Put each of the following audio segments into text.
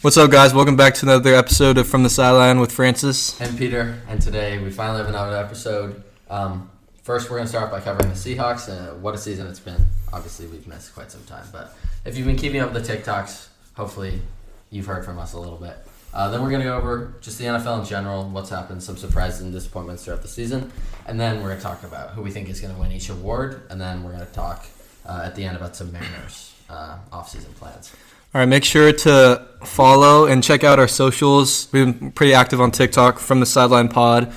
What's up, guys? Welcome back to another episode of From the Sideline with Francis. And Peter, and today we finally have another episode. First, we're going to start by covering the Seahawks and what a season it's been. Obviously, we've missed quite some time, but if you've been keeping up with the TikToks, hopefully you've heard from us a little bit. Then we're going to go over just the NFL in general, what's happened, some surprises and disappointments throughout the season, and then we're going to talk about who we think is going to win each award, and then we're going to talk at the end about some Mariners off-season plans. All right, make sure to follow and check out our socials. We've been pretty active on TikTok, From the Sideline Pod.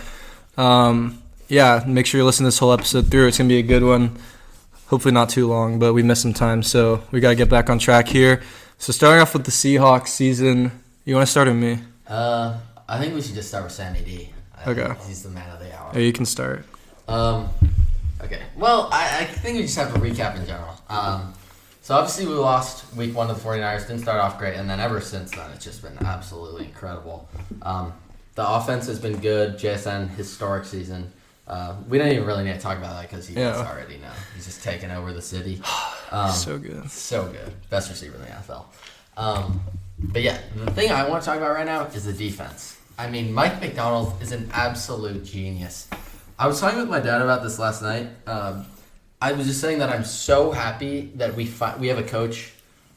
Make sure you listen to this whole episode through. It's going to be a good one. Hopefully not too long, but we missed some time, so we got to get back on track here. So starting off with the Seahawks season, you want to start with me? I think we should just start with Sandy D. Okay. He's the man of the hour. Yeah, you can start. Okay. Well, I think we just have to recap in general. So obviously we lost week 1 to the 49ers, didn't start off great, and then ever since then it's just been absolutely incredible. The offense has been good, JSN, historic season. We don't even really need to talk about that because you guys already know. He's just taken over the city. So good. So good. Best receiver in the NFL. But yeah, the thing I want to talk about right now is the defense. I mean, Mike McDonald is an absolute genius. I was talking with my dad about this last night. I was just saying that I'm so happy that we have a coach,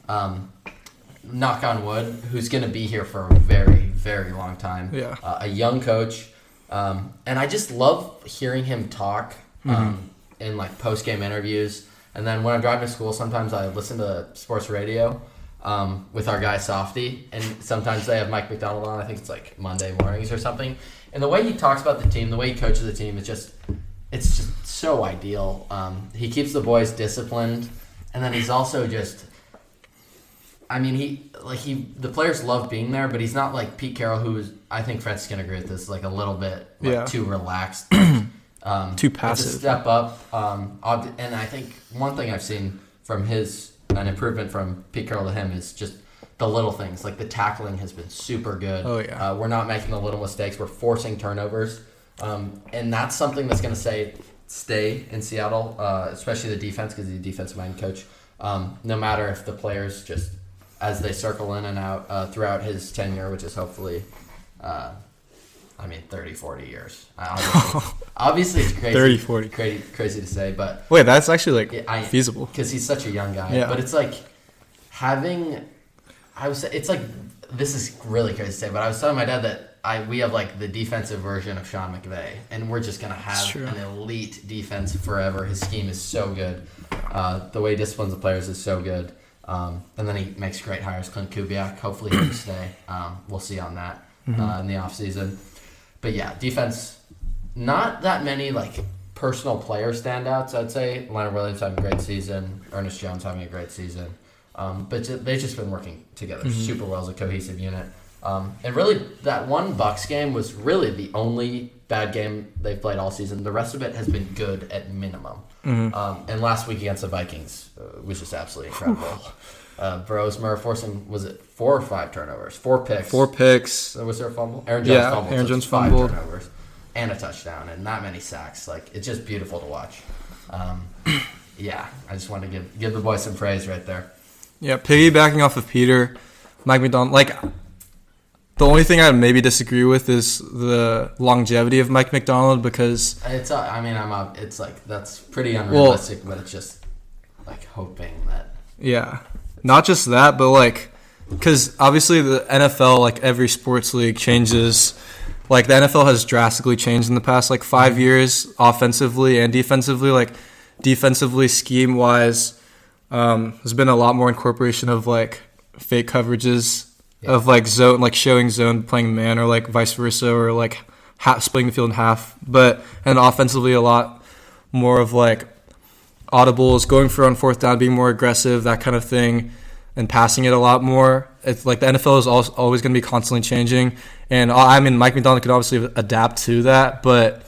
knock on wood, who's going to be here for a very, very long time. Yeah. A young coach. And I just love hearing him talk in like post-game interviews. And then when I'm driving to school, sometimes I listen to sports radio with our guy Softy. And sometimes they have Mike McDonald on. I think it's like Monday mornings or something. And the way he talks about the team, the way he coaches the team, it's just so ideal. He keeps the boys disciplined, and then he's also just. I mean, the players love being there, but he's not like Pete Carroll, who's, I think Francis can agree with this, like a little bit too relaxed, too passive. To step up. And I think one thing I've seen from an improvement from Pete Carroll to him is just the little things, like the tackling has been super good. Oh yeah. We're not making the little mistakes. We're forcing turnovers. And that's something that's going to stay in Seattle, especially the defense, because he's a defensive-minded coach. No matter if the players just, as they circle in and out throughout his tenure, which is hopefully, 30, 40 years. Obviously, it's crazy. 30, 40. Crazy to say, but... Wait, that's actually, feasible. Because he's such a young guy. Yeah. But it's like having... it's like... This is really crazy to say, but I was telling my dad that we have like the defensive version of Sean McVay, and we're just going to have an elite defense forever. His scheme is so good. The way he disciplines the players is so good. And then he makes great hires. Clint Kubiak, hopefully he'll stay. We'll see on that in the offseason. But yeah, defense, not that many like personal player standouts, I'd say. Leonard Williams having a great season. Ernest Jones having a great season. But they've just been working together super well as a cohesive unit. And really, that one Bucs game was really the only bad game they've played all season. The rest of it has been good at minimum. And last week against the Vikings was just absolutely incredible. Brosmer forcing, was it 4 or 5 turnovers? 4 picks. 4 picks. Was there a fumble? Aaron Jones fumbled. Aaron Jones 5 fumbled. turnovers and a touchdown and that many sacks. Like, it's just beautiful to watch. I just want to give the boys some praise right there. Yeah, piggybacking off of Peter, Mike McDonald, the only thing I maybe disagree with is the longevity of Mike McDonald because... It's that's pretty unrealistic, but it's just, hoping that... Yeah, not just that, but, because obviously the NFL, every sports league changes. The NFL has drastically changed in the past, 5 years, offensively and defensively. Defensively, scheme-wise, there's been a lot more incorporation of, fake coverages of, zone, showing zone, playing man, or, vice versa, or, splitting the field in half. And offensively, a lot more of, audibles, going for on fourth down, being more aggressive, that kind of thing, and passing it a lot more. It's the NFL is always going to be constantly changing. And, Mike McDonald could obviously adapt to that, but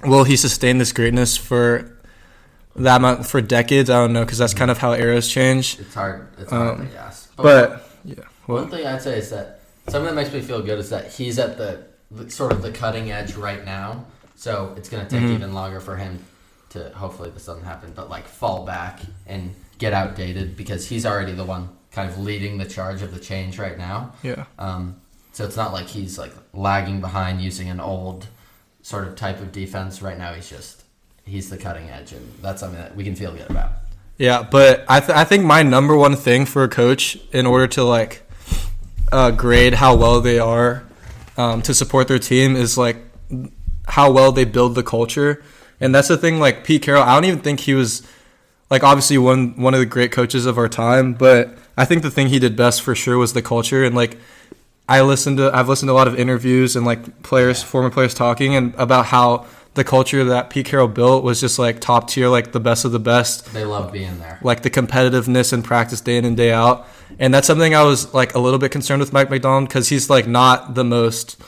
will he sustain this greatness for that amount for decades? I don't know, because that's kind of how eras change. It's hard to guess. One thing I'd say is that something that makes me feel good is that he's at the sort of the cutting edge right now. So it's going to take even longer for him to, hopefully this doesn't happen, but fall back and get outdated because he's already the one kind of leading the charge of the change right now. Yeah. So it's not like he's like lagging behind using an old sort of type of defense. Right now he's the cutting edge, and that's something that we can feel good about. Yeah, but I think my number one thing for a coach in order to like grade how well they are to support their team is like how well they build the culture. And that's the thing, like Pete Carroll, I don't even think he was like obviously one of the great coaches of our time, but I think the thing he did best for sure was the culture. And like I've listened to a lot of interviews and like former players talking and about how the culture that Pete Carroll built was just like top tier, like the best of the best. They love being there. Like the competitiveness in practice day in and day out. And that's something I was like a little bit concerned with Mike Macdonald because he's like not the most,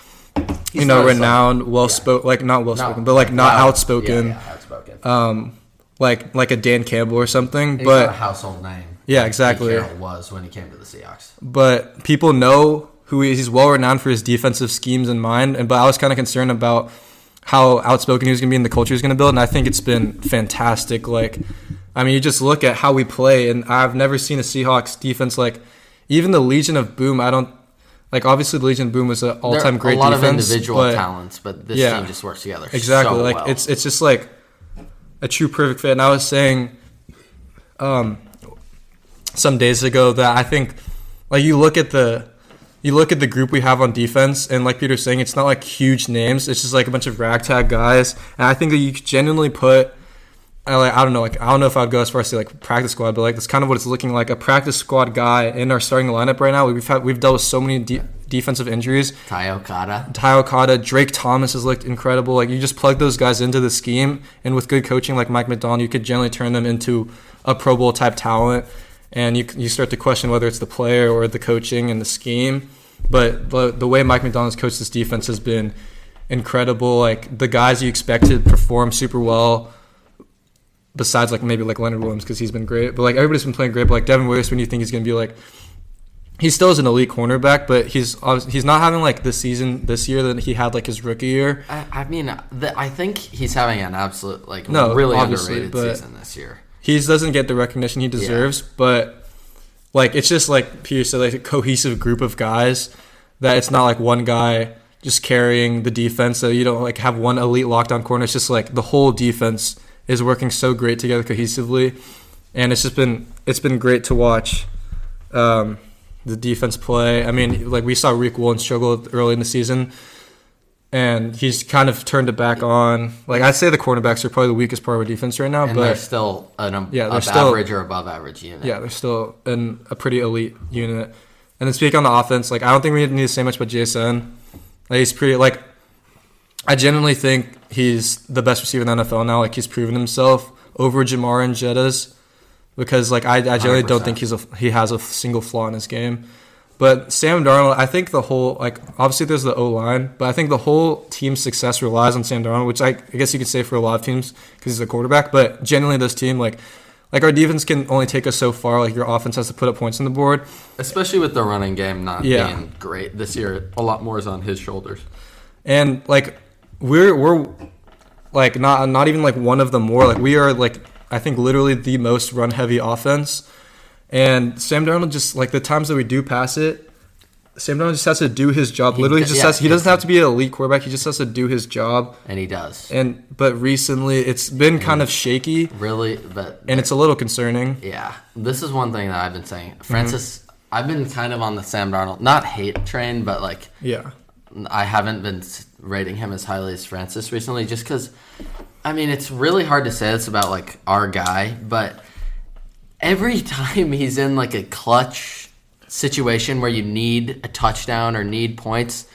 renowned, well-spoken, like not well-spoken, but like not outspoken. Yeah, outspoken. Like a Dan Campbell or something. He's but not a household name. Yeah, exactly. Pete Carroll was when he came to the Seahawks. But people know who he is. He's well-renowned for his defensive schemes in mind. But I was kind of concerned about how outspoken he was going to be and the culture he was going to build. And I think it's been fantastic. Like, I mean, you just look at how we play, and I've never seen a Seahawks defense like even the Legion of Boom. Like, obviously, the Legion of Boom was an all-time great defense. A lot of individual talents, but this team just works together exactly. So like, well. It's just like a true perfect fit. And I was saying some days ago that I think, like, you look at the group we have on defense, and like Peter's saying, it's not like huge names. It's just like a bunch of ragtag guys. And I think that you could genuinely put, I don't know if I'd go as far as to say like practice squad, but like that's kind of what it's looking like, a practice squad guy in our starting lineup right now. We've dealt with so many defensive injuries. Ty Okada, Drake Thomas has looked incredible. Like, you just plug those guys into the scheme, and with good coaching like Mike Macdonald, you could generally turn them into a Pro Bowl type talent. And you start to question whether it's the player or the coaching and the scheme. But the way Mike Macdonald's coached this defense has been incredible. Like, the guys you expected perform super well, besides like maybe like Leonard Williams because he's been great. But like everybody's been playing great. But like Devin Witherspoon, you think he's going to be like, he still is an elite cornerback, but he's not having like the season this year that he had like his rookie year. I mean, I think he's having an absolute really underrated season this year. He doesn't get the recognition he deserves, but like it's just like Peter said, like a cohesive group of guys that it's not like one guy just carrying the defense. So you don't like have one elite lockdown corner. It's just like the whole defense is working so great together cohesively, and it's been great to watch the defense play. I mean, like we saw Rick Woolen struggle early in the season, and he's kind of turned it back on. Like, I'd say the cornerbacks are probably the weakest part of our defense right now, and but they're still average or above average unit. Yeah, they're still a pretty elite unit. And then speaking on the offense, like I don't think we need to say much about JSN. Like, he's pretty like. I genuinely think he's the best receiver in the NFL now. Like, he's proven himself over Jamar and Jettas, because like I generally 100%. Don't think he has a single flaw in his game. But Sam Darnold, I think the whole, like, obviously there's the O-line, but I think the whole team's success relies on Sam Darnold, which I guess you could say for a lot of teams because he's a quarterback. But genuinely, this team, like our defense can only take us so far. Like, your offense has to put up points on the board, especially with the running game not being great this year. A lot more is on his shoulders, and like. We're like not even like one of the more, like we are like I think literally the most run heavy offense, and Sam Darnold just like the times that we do pass it, Sam Darnold just has to do his job. He doesn't have to be an elite quarterback. He just has to do his job, and he does. But recently it's been kind of shaky, really, and it's a little concerning. Yeah, this is one thing that I've been saying, Francis. Mm-hmm. I've been kind of on the Sam Darnold not hate train, but like I haven't been rating him as highly as Francis recently, just because, I mean, it's really hard to say this about like our guy, but every time he's in like a clutch situation where you need a touchdown or need points,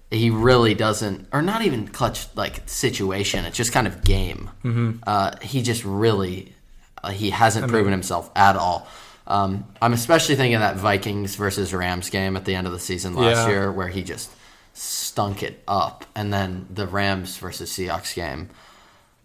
he really doesn't, or not even clutch like situation. It's just kind of game. Mm-hmm. He just really, he hasn't proven himself at all. I'm especially thinking of that Vikings versus Rams game at the end of the season last year where he just stunk it up, and then the Rams versus Seahawks game.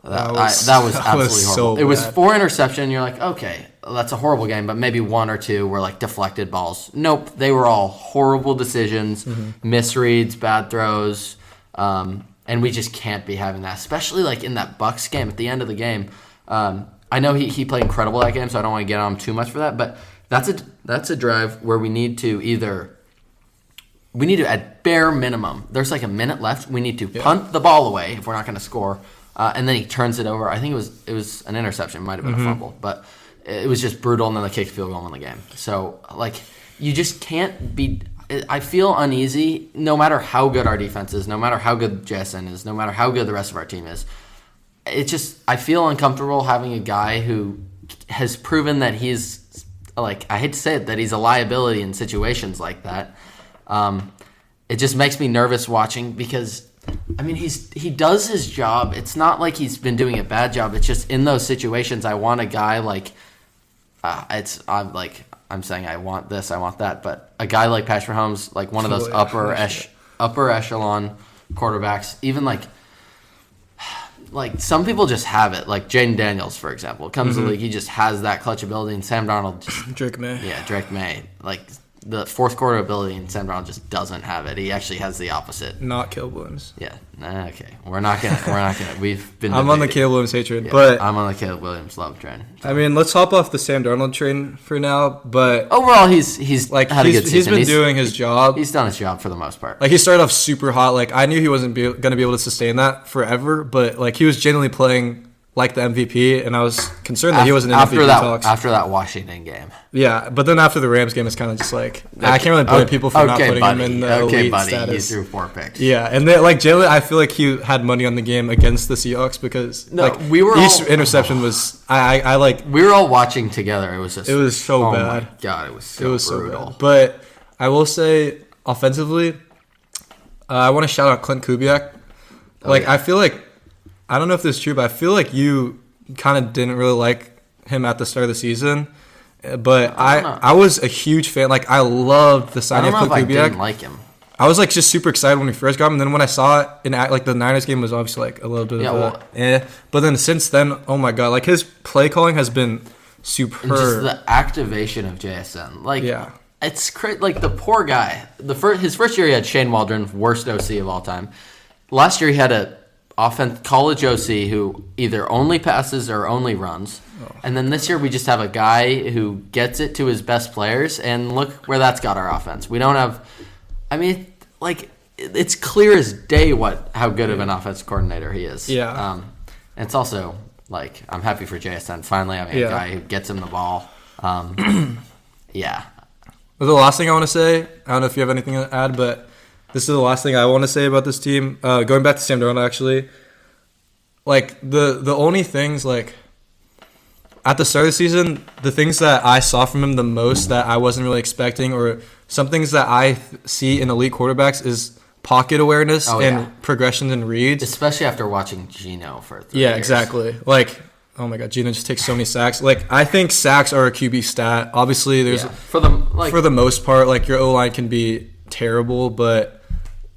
That was absolutely horrible. It was 4 interceptions. You're like, okay, that's a horrible game, but maybe 1 or 2 were like deflected balls. Nope, they were all horrible decisions, misreads, bad throws, and we just can't be having that, especially like in that Bucs game at the end of the game. I know he played incredible that game, so I don't want to get on him too much for that, but That's a drive where we need to at bare minimum. There's like a minute left. We need to punt the ball away if we're not going to score, and then he turns it over. I think it was an interception. It might have been a fumble, but it was just brutal. And then they kicked a field goal in the game. So like you just can't be. I feel uneasy no matter how good our defense is, no matter how good JSN is, no matter how good the rest of our team is. I feel uncomfortable having a guy who has proven that he's, like, I hate to say it, that he's a liability in situations like that. It just makes me nervous watching because, I mean, he does his job. It's not like he's been doing a bad job. It's just in those situations, I want a guy like, I'm saying I want this, I want that, but a guy like Patrick Mahomes, like one of those upper echelon quarterbacks, even like some people just have it. Like Jaden Daniels, for example, comes to the league, he just has that clutch ability, and Sam Darnold just Drake May. Yeah, Drake May. Like the fourth quarter ability, and Sam Darnold just doesn't have it. He actually has the opposite. Not Caleb Williams. Yeah. Okay. We're not gonna. We've been. I'm on the Caleb Williams hatred, but I'm on the Caleb Williams love train. So. I mean, let's hop off the Sam Darnold train for now. But overall, he's like had a good season. He's been doing his job. He's done his job for the most part. Like he started off super hot. Like I knew he wasn't going to be able to sustain that forever, but like he was genuinely playing like the MVP, and I was concerned that he wasn't in MVP talks. After that Washington game. Yeah, but then after the Rams game, it's kind of just like, I can't really blame people for not putting him in the elite status. He threw 4 picks. Yeah, and then, like, generally, I feel like he had money on the game against the Seahawks because each interception was, I like. We were all watching together. It was just. It was so bad. Oh, my God, it was so brutal. Bad. But I will say, offensively, I want to shout out Clint Kubiak. I feel like, I don't know if this is true, but I feel like you kind of didn't really like him at the start of the season. But I was a huge fan. Like, I loved the signing of Clint Kubiak. I didn't like him. I was, like, just super excited when we first got him. And then when I saw it, like, the Niners game was obviously, like, a little bit But then since then, oh, my God. Like, his play calling has been superb. And just the activation of JSN. Like, it's crazy. Like, the poor guy. His first year, he had Shane Waldron, worst OC of all time. Last year, he had a college OC who either only passes or only runs. And then this year we just have a guy who gets it to his best players, and look where that's got our offense. We don't have – I mean, like, it's clear as day how good of an offensive coordinator he is. Yeah. And it's also, like, I'm happy for JSN finally having a guy who gets him the ball. Yeah. Well, the last thing I want to say, I don't know if you have anything to add, but – this is the last thing I want to say about this team. Going back to Sam Darnold, actually, like the only things, like, at the start of the season, the things that I saw from him the most that I wasn't really expecting, or some things that I see in elite quarterbacks, is pocket awareness and progressions and reads. Especially after watching Geno for 3 years. Yeah, exactly. Like, oh my God, Geno just takes so many sacks. Like, I think sacks are a QB stat. Obviously, there's for the most part, like, your O-line can be terrible, but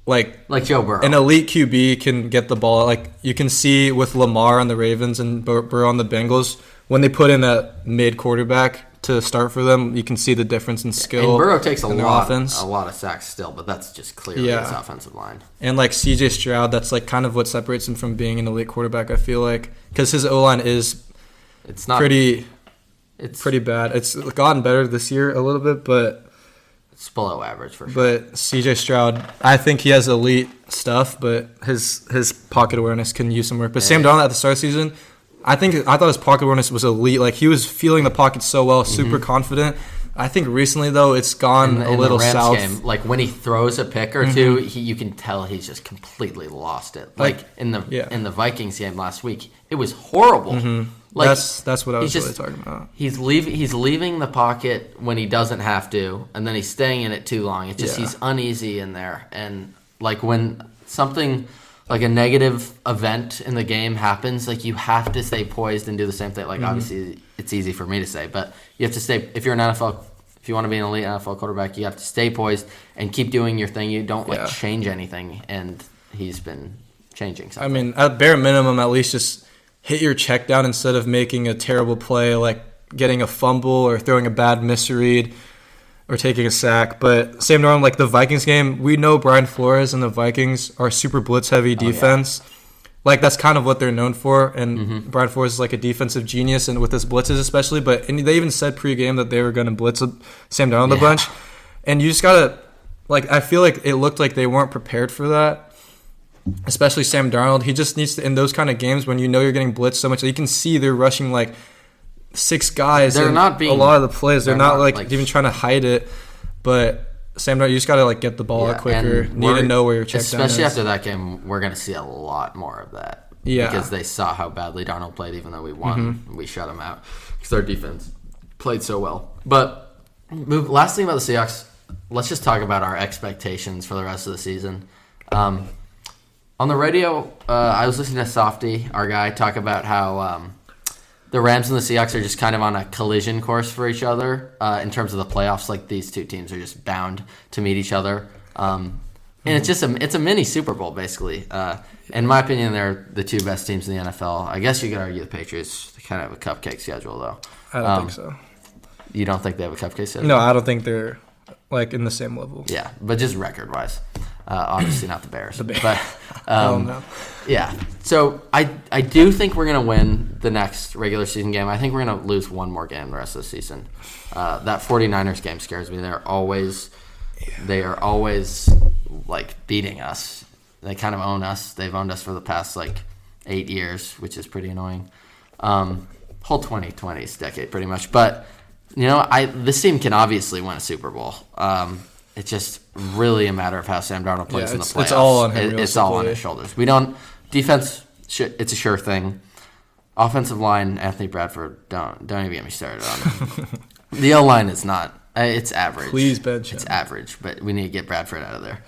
like Joe Burrow. An elite QB can get the ball. Like, you can see with Lamar on the Ravens and Burrow on the Bengals, when they put in a mid quarterback to start for them, you can see the difference in skill. And Burrow takes a lot of sacks still, but that's just clearly his offensive line. And like CJ Stroud, that's like kind of what separates him from being an elite quarterback, I feel like, because his O-line is pretty bad. It's gotten better this year a little bit, but it's below average for sure. But CJ Stroud, I think he has elite stuff, but his pocket awareness can use some work. But Sam Darnold at the start of the season, I thought his pocket awareness was elite. Like, he was feeling the pocket so well, super confident. I think recently, though, it's gone a little south. Game, like, when he throws a pick or two, you can tell he's just completely lost it. Like in the Vikings game last week, it was horrible. Mm-hmm. Like, that's what I was really talking about. He's leaving the pocket when he doesn't have to, and then he's staying in it too long. It's just he's uneasy in there. And like when something like a negative event in the game happens, like, you have to stay poised and do the same thing. Like, obviously it's easy for me to say, but you have to stay. If you want to be an elite NFL quarterback, you have to stay poised and keep doing your thing. You don't change anything, and he's been changing something. I mean, at bare minimum, at least just hit your check down instead of making a terrible play, like getting a fumble or throwing a bad misread or taking a sack. But Sam Darnold, like the Vikings game, we know Brian Flores and the Vikings are super blitz-heavy defense. like that's kind of what they're known for. And Brian Flores is like a defensive genius, and with his blitzes especially. But they even said pregame that they were going to blitz Sam Darnold a bunch, and you just gotta like I feel like it looked like they weren't prepared for that. Especially Sam Darnold, he just needs to in those kind of games when you know you're getting blitzed so much, you can see they're rushing like 6 guys. They're not being a lot of the plays. They're not like even trying to hide it, but. Sam Darnold, you just got to like get the ball out quicker. Need to know where your check down is. Especially after that game, we're going to see a lot more of that. Yeah. Because they saw how badly Darnold played, even though we won. We shut him out. Because our defense played so well. But last thing about the Seahawks, let's just talk about our expectations for the rest of the season. On the radio, I was listening to Softy, our guy, talk about how the Rams and the Seahawks are just kind of on a collision course for each other in terms of the playoffs. Like these two teams are just bound to meet each other, and it's just it's a mini Super Bowl basically. In my opinion, they're the 2 best teams in the NFL. I guess you could argue the Patriots kind of have a cupcake schedule though. I don't think so. You don't think they have a cupcake schedule? No, I don't think they're like in the same level. Yeah, but just record wise. Obviously not the Bears. But no. Yeah. So I do think we're going to win the next regular season game. I think we're going to lose one more game the rest of the season. That 49ers game scares me. They are always like beating us. They kind of own us. They've owned us for the past like 8 years, which is pretty annoying. Whole 2020s decade pretty much. But this team can obviously win a Super Bowl. It's just really a matter of how Sam Darnold plays in the playoffs. It's all on him. It's all on his shoulders. Defense, it's a sure thing. Offensive line, Anthony Bradford, don't even get me started on. The O-line is not. It's average. Please bench him. It's average, but we need to get Bradford out of there.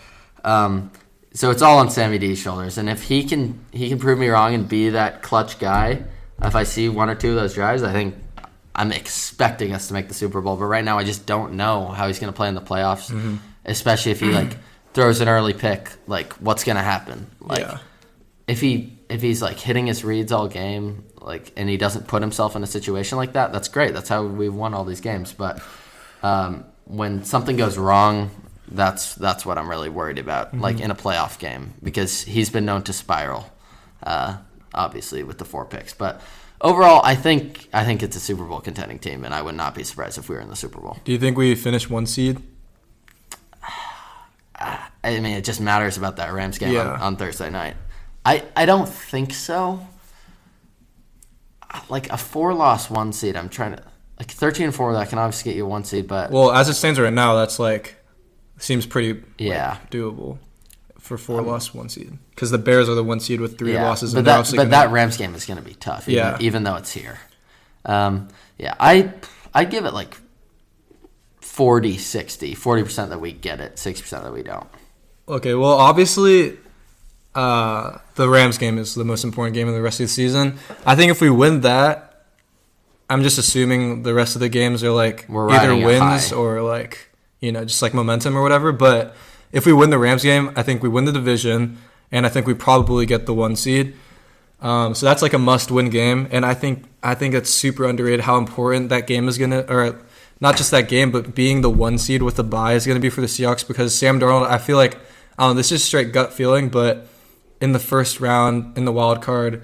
So it's all on Sammy D's shoulders, and if he can prove me wrong and be that clutch guy, if I see 1 or 2 of those drives, I think I'm expecting us to make the Super Bowl. But right now, I just don't know how he's going to play in the playoffs, especially if he like throws an early pick. Like, what's going to happen? Like, if he's like hitting his reads all game, like, and he doesn't put himself in a situation like that, that's great. That's how we've won all these games. But when something goes wrong, that's what I'm really worried about, like in a playoff game, because he's been known to spiral, obviously with the 4 picks. But overall, I think it's a Super Bowl contending team, and I would not be surprised if we were in the Super Bowl. Do you think we finish 1 seed? I mean, it just matters about that Rams game on Thursday night. I don't think so. Like a 4-loss 1 seed, I'm trying to like 13-4. That can obviously get you a 1 seed, but as it stands right now, that's like seems pretty doable for 4-loss 1 seed, because the Bears are the 1 seed with 3 losses. But that Rams game is going to be tough, even though it's here. I'd give it like 40-60, 40% that we get it, 60% that we don't. Okay, well, obviously, the Rams game is the most important game of the rest of the season. I think if we win that, I'm just assuming the rest of the games are like either wins or like, just like momentum or whatever. But if we win the Rams game, I think we win the division, and I think we probably get the 1 seed. So that's like a must-win game, and I think it's super underrated how important that game is gonna, or not just that game, but being the 1 seed with the bye is gonna be for the Seahawks, because Sam Darnold, I feel like, this is straight gut feeling, but in the first round in the wild card,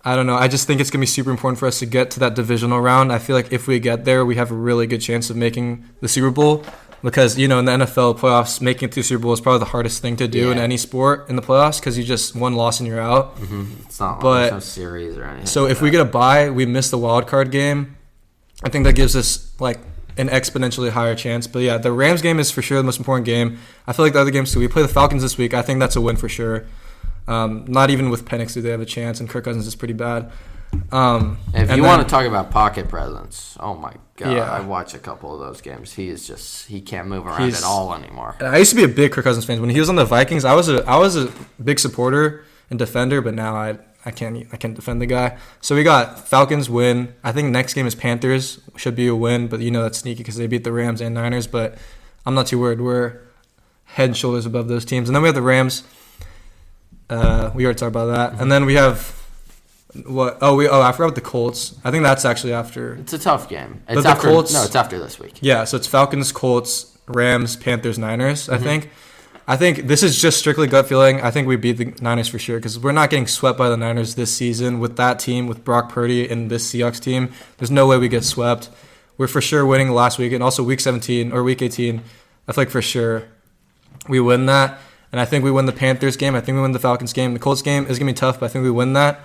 I don't know. I just think it's gonna be super important for us to get to that divisional round. I feel like if we get there, we have a really good chance of making the Super Bowl. Because, in the NFL playoffs, making it to the Super Bowl is probably the hardest thing to do in any sport in the playoffs, because you just 1 loss and you're out. It's not like no series or anything. So if we get a bye, we miss the wild card game. I think that gives us like an exponentially higher chance. But yeah, the Rams game is for sure the most important game. I feel like the other games too. We play the Falcons this week. I think that's a win for sure. Not even with Penix do they have a chance, and Kirk Cousins is pretty bad. If you want to talk about pocket presence, oh my god, I watch a couple of those games. He can't move around at all anymore. I used to be a big Kirk Cousins fan. When he was on the Vikings, I was a big supporter and defender, but now I can't defend the guy. So we got Falcons win. I think next game is Panthers, should be a win, but that's sneaky because they beat the Rams and Niners. But I'm not too worried. We're head and shoulders above those teams. And then we have the Rams. We already talked about that. And then we have. What? I forgot about the Colts. I think that's actually after. It's a tough game. It's after this week. Yeah, so it's Falcons, Colts, Rams, Panthers, Niners, I think. I think this is just strictly gut feeling. I think we beat the Niners for sure because we're not getting swept by the Niners this season with that team, with Brock Purdy and this Seahawks team. There's no way we get swept. We're for sure winning last week and also week 17 or week 18. I feel like for sure we win that. And I think we win the Panthers game. I think we win the Falcons game. The Colts game is going to be tough, but I think we win that.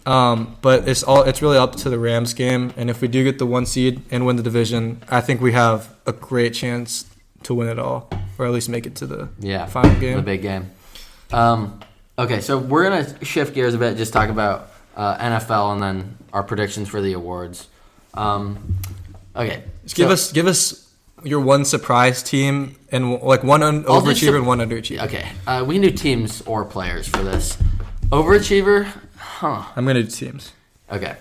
But it's really up to the Rams game. And if we do get the 1 seed and win the division, I think we have a great chance to win it all, or at least make it to the final game. The big game. Okay, so we're going to shift gears a bit, just talk about NFL and then our predictions for the awards. Okay. Give us your one surprise team and like one overachiever and one underachiever. Okay. We can do teams or players for this. Overachiever? I'm going to do teams. Okay.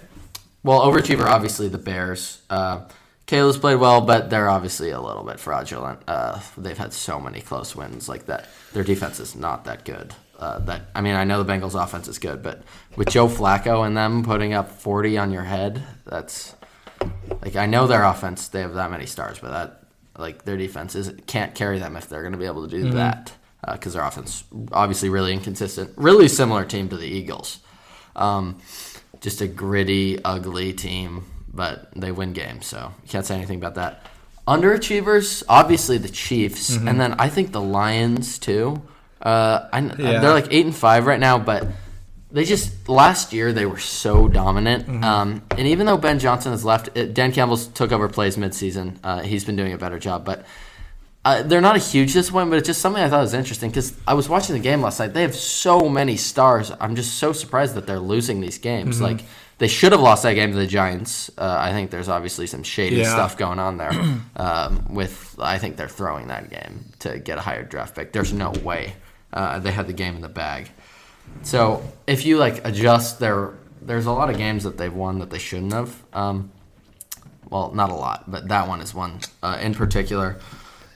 Well, overachiever, obviously the Bears. Caleb's played well, but they're obviously a little bit fraudulent. They've had so many close wins like that. Their defense is not that good. I know the Bengals' offense is good, but with Joe Flacco and them putting up 40 on your head, that's like I know their offense. They have that many stars, but their defense can't carry them if they're going to be able to do that because their offense obviously really inconsistent. Really similar team to the Eagles. Just a gritty, ugly team. But they win games, so you can't say anything about that. Underachievers, obviously the Chiefs, and then I think the Lions too. They're like 8-5 right now, but they just last year they were so dominant. And even though Ben Johnson has left, Dan Campbell took over plays midseason. He's been doing a better job, but they're not a huge disappointment. But it's just something I thought was interesting because I was watching the game last night. They have so many stars. I'm just so surprised that they're losing these games. Like. They should have lost that game to the Giants. I think there's obviously some shady stuff going on there. I think they're throwing that game to get a higher draft pick. There's no way they had the game in the bag. So if you adjust there's a lot of games that they've won that they shouldn't have. Well, not a lot, but that one is one in particular.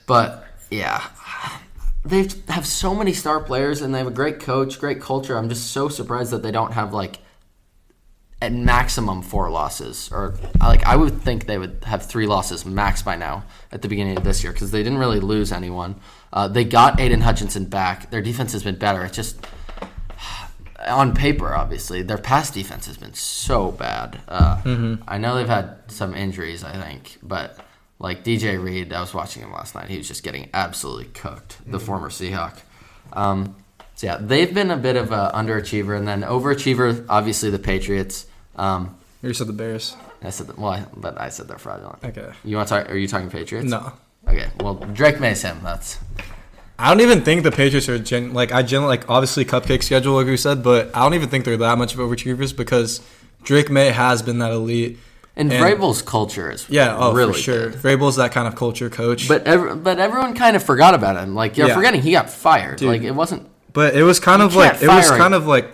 But yeah, they have so many star players and they have a great coach, great culture. I'm just so surprised that they don't have at maximum 4 losses, or I would think they would have 3 losses max by now at the beginning of this year because they didn't really lose anyone. They got Aiden Hutchinson back. Their defense has been better. It's just on paper, obviously, their pass defense has been so bad. I know they've had some injuries, I think, but DJ Reed, I was watching him last night. He was just getting absolutely cooked. The former Seahawk. So yeah, they've been a bit of an underachiever, and then overachiever, obviously the Patriots. You said the Bears. I said but I said they're fraudulent. Okay. You want to talk? Are you talking Patriots? No. Okay. Well, Drake May's him. I don't even think the Patriots are obviously cupcake schedule like we said, but I don't even think they're that much of overachievers because Drake May has been that elite. And Vrabel's culture is really for sure. good. Vrabel's that kind of culture coach. But everyone kind of forgot about him. You're forgetting he got fired. Dude. It wasn't. But it was kind of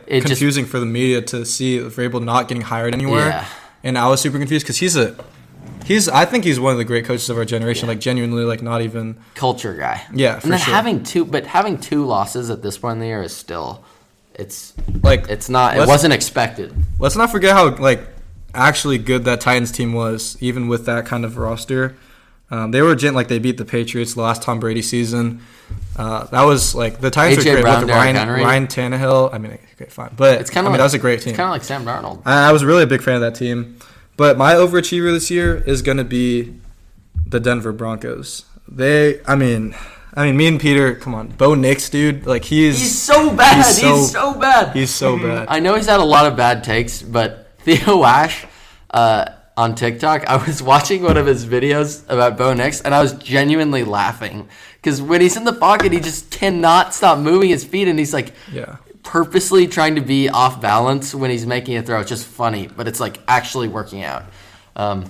confusing for the media to see Vrabel not getting hired anywhere. Yeah. And I was super confused because I think he's one of the great coaches of our generation. Genuinely, not even culture guy. Yeah, for sure. having 2 losses at this point in the year is still, it wasn't expected. Let's not forget how actually good that Titans team was, even with that kind of roster. They were they beat the Patriots the last Tom Brady season. That was the Titans were great with Ryan Tannehill. Okay, fine, but it's that was a great team. It's kind of like Sam Darnold. I was really a big fan of that team, but my overachiever this year is going to be the Denver Broncos. Me and Peter, come on, Bo Nix, dude, he's so bad. He's so bad. He's so bad. I know he's had a lot of bad takes, but Theo Ash. On TikTok, I was watching one of his videos about Bo Nix, and I was genuinely laughing because when he's in the pocket, he just cannot stop moving his feet, and he's purposely trying to be off balance when he's making a throw. It's just funny, but it's actually working out. I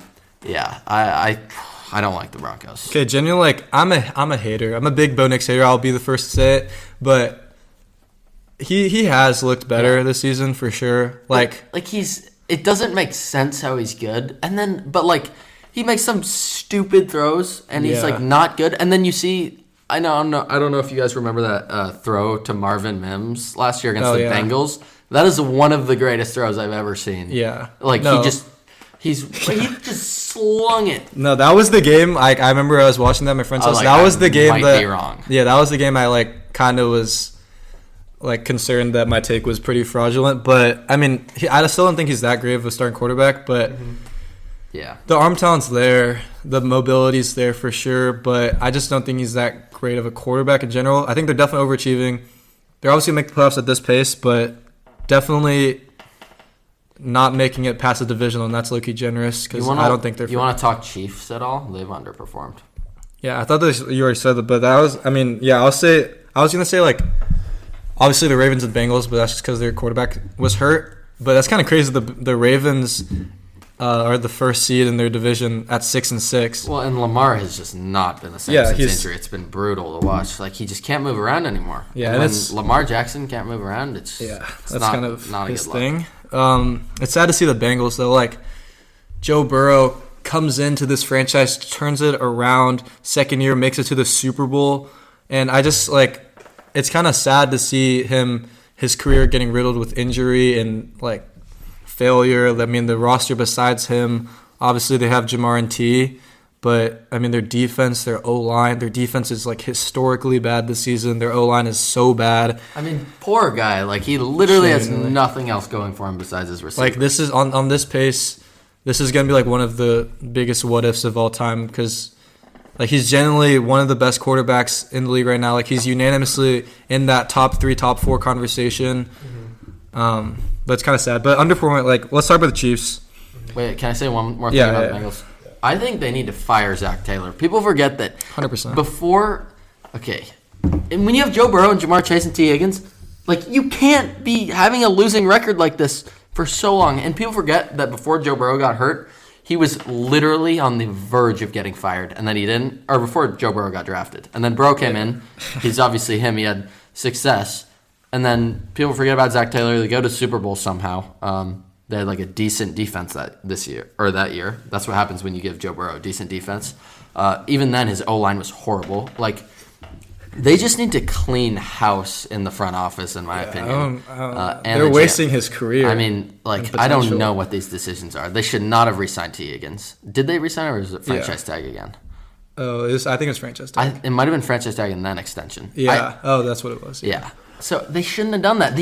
don't like the Broncos. Okay, genuinely, I'm a hater. I'm a big Bo Nix hater. I'll be the first to say it, but he has looked better this season for sure. It doesn't make sense how he's good, and then he makes some stupid throws, and he's not good. And then you see, I don't know if you guys remember that throw to Marvin Mims last year against the Bengals. That is one of the greatest throws I've ever seen. Yeah, He just slung it. No, that was the game. I remember I was watching that at my friend's house. Like, that was the game might that. Be wrong. Yeah, that was the game I like kind of was like concerned that my take was pretty fraudulent. But I mean, I still don't think he's that great of a starting quarterback. But yeah, the arm talent's there, the mobility's there for sure. But I just don't think he's that great of a quarterback in general. I think they're definitely overachieving. They're obviously gonna make the playoffs at this pace, but definitely not making it past the divisional, and that's low-key generous because I don't think they're... You want to talk Chiefs at all? They've underperformed. Yeah, I thought you already said that, but that was... I mean, yeah, I was going to say, like, obviously the Ravens and Bengals, but that's just because their quarterback was hurt. But that's kind of crazy. The Ravens are the first seed in their division at 6-6. Well, and Lamar has just not been the same since injury. It's been brutal to watch. Like, he just can't move around anymore. Yeah, and when Lamar Jackson can't move around, it's kind of not his thing. It's sad to see the Bengals, though. Like, Joe Burrow comes into this franchise, turns it around, second year, makes it to the Super Bowl. And I just, like, it's kind of sad to see his career getting riddled with injury and, like, failure. I mean, the roster besides him, obviously they have Jamar and T, but, I mean, their defense, their O-line, their defense is, like, historically bad this season. Their O-line is so bad. I mean, poor guy. Like, he literally has nothing else going for him besides his receivers. Like, this is, on this pace, this is going to be, like, one of the biggest what-ifs of all time because, like, he's generally one of the best quarterbacks in the league right now. Like, he's unanimously in that top 3, top 4 conversation. But it's kind of sad. But underperforming, like, let's talk about the Chiefs. Wait, can I say one more thing about the Bengals? I think they need to fire Zach Taylor. People forget that 100%. Before, okay, and when you have Joe Burrow and Jamar Chase and T. Higgins, like, you can't be having a losing record like this for so long. And people forget that before Joe Burrow got hurt, he was literally on the verge of getting fired, and then he didn't, or before Joe Burrow got drafted. And then Burrow came in. He's obviously him. He had success. And then people forget about Zach Taylor. They go to Super Bowl somehow. They had like a decent defense that year. That's what happens when you give Joe Burrow a decent defense. Even then, his O-line was horrible. Like, they just need to clean house in the front office, in my opinion. They're wasting his career. I mean, like, I don't know what these decisions are. They should not have re-signed T. Higgins. Did they re-sign him, or is it franchise tag again? Oh, I think it's franchise tag. It might have been franchise tag and then extension. Yeah. That's what it was. Yeah. So they shouldn't have done that.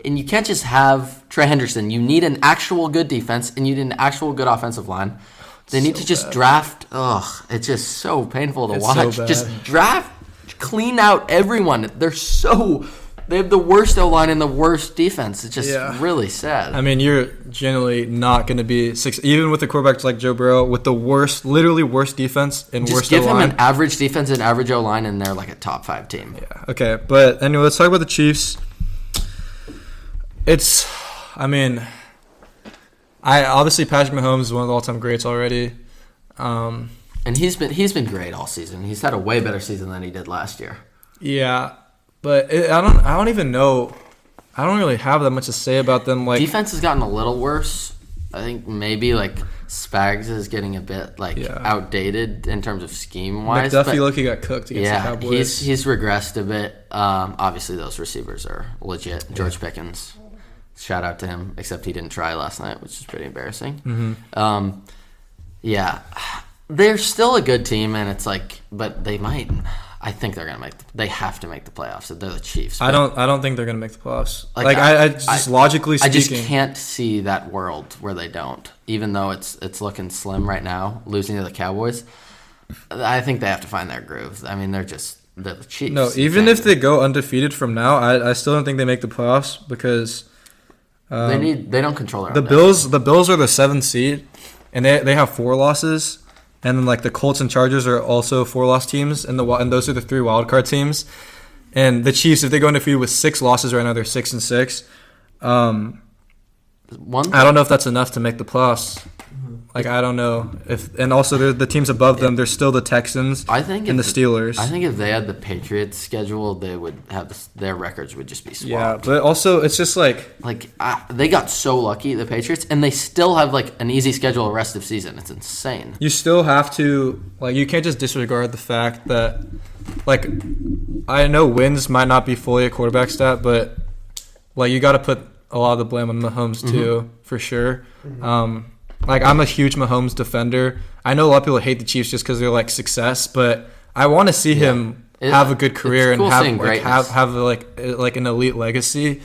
And you can't just have Trey Hendrickson. You need an actual good defense, and you need an actual good offensive line. They need to just draft. It's just so painful to watch. So just draft, clean out everyone. They have the worst O-line and the worst defense. It's just really sad. I mean, you're generally not going to be even with the quarterbacks like Joe Burrow with the literally worst defense and just worst give O-line. him an average defense and average O-line, and they're like a top 5 team. Yeah. Okay, but anyway, let's talk about the Chiefs. Obviously Patrick Mahomes is one of the all-time greats already. And he's been great all season. He's had a way better season than he did last year. Yeah, but I don't even know. I don't really have that much to say about them. Like, defense has gotten a little worse. I think maybe like Spags is getting a bit outdated in terms of scheme wise. McDuffie got cooked against the Cowboys. He's regressed a bit. Obviously those receivers are legit. George Pickens, shout out to him. Except he didn't try last night, which is pretty embarrassing. Mm-hmm. They're still a good team, and it's like, but they might. I think they're gonna they have to make the playoffs. They're the Chiefs. I don't think they're gonna make the playoffs. Logically speaking, I just can't see that world where they don't. Even though it's looking slim right now, losing to the Cowboys. I think they have to find their groove. I mean, they're the Chiefs. No, even if they go undefeated from now, I still don't think they make the playoffs because they don't control their own Bills. The Bills are the 7th seed, and they have 4 losses. And then, like, the Colts and Chargers are also 4-loss teams, and those are the 3 wildcard teams. And the Chiefs, if they go undefeated with 6 losses right now, they're 6-6. I don't know if that's enough to make the playoffs. Like, I don't know and also the teams above them. They're still the Texans and the Steelers. I think if they had the Patriots schedule, they would have their records would just be swapped. Yeah, but also it's just they got so lucky, the Patriots, and they still have like an easy schedule the rest of season. It's insane. You still have to you can't just disregard the fact that I know wins might not be fully a quarterback stat, but you got to put a lot of the blame on Mahomes too, for sure. Like, I'm a huge Mahomes defender. I know a lot of people hate the Chiefs just because they're like success, but I want to see him have a good career and have like an elite legacy.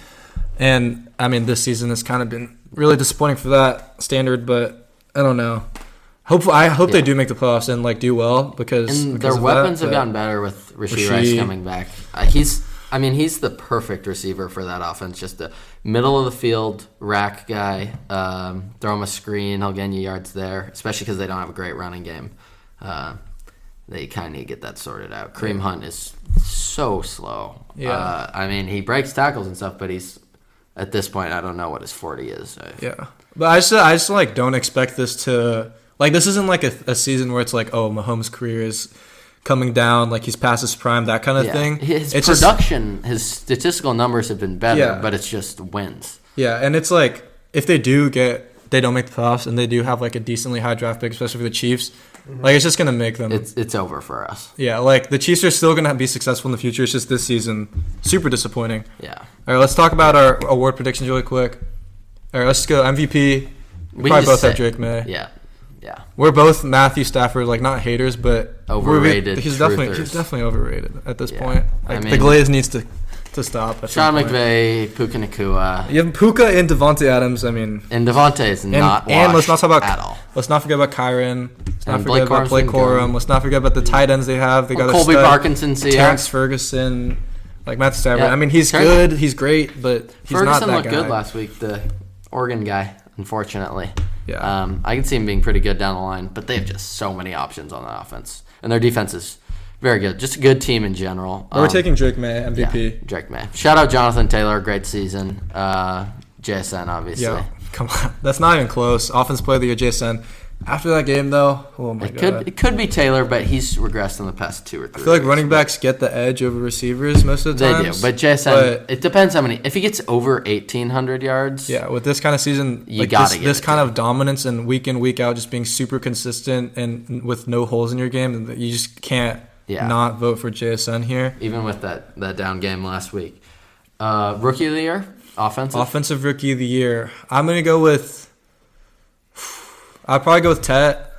And I mean, this season has kind of been really disappointing for that standard, but I don't know. I hope they do make the playoffs and like do well because their weapons have gotten better with Rashee Rice coming back. He's the perfect receiver for that offense. Just the middle of the field rack guy. Throw him a screen, he'll gain you yards there. Especially because they don't have a great running game. They kind of need to get that sorted out. Kareem Hunt is so slow. Yeah. I mean, he breaks tackles and stuff, but he's at this point, I don't know what his 40 is. Yeah, but I just like don't expect this to. Like, this isn't like a season where it's like, oh, Mahomes' career is coming down, like he's past his prime, that kind of thing. His production, his statistical numbers have been better, but it's just wins. Yeah, and it's like, if they don't make the playoffs, and they do have like a decently high draft pick, especially for the Chiefs, like, it's just going to make them. It's over for us. Yeah, like, the Chiefs are still going to be successful in the future. It's just this season, super disappointing. Yeah. All right, let's talk about our award predictions really quick. All right, let's go MVP. We probably both have Drake May. Yeah. We're both Matthew Stafford, like, not haters, but overrated. He's definitely overrated at this point. Like, the Glaze needs to stop. Sean McVay, Puka Nacua. You have Puka and Devontae Adams. I mean, and Devontae is not and let's not talk about at all. Let's not forget about Kyron. Let's not forget about Blake Corum. Let's not forget about the tight ends they have. They got Colby Parkinson, Terrence Ferguson, like Matthew Stafford. Yeah. I mean, he's good. He's great, but he's not that guy. Ferguson looked good last week. The Oregon guy, unfortunately. Yeah. I can see him being pretty good down the line, but they have just so many options on the offense. And their defense is very good. Just a good team in general. We're taking Drake May, MVP. Yeah, Drake May. Shout out Jonathan Taylor, great season. JSN, obviously. Yeah, come on. That's not even close. Offense player of the year, JSN. After that game, though, oh my God. It could be Taylor, but he's regressed in the past 2 or 3 I feel like running backs get the edge over receivers most of the time. They do, but JSN, it depends how many. If he gets over 1,800 yards. Yeah, with this kind of season, you got to get this kind of dominance and week in, week out, just being super consistent and with no holes in your game, you just can't not vote for JSN here. Even with that down game last week. Rookie of the year? Offensive rookie of the year. I'm going to go with... I'll probably go with Tet.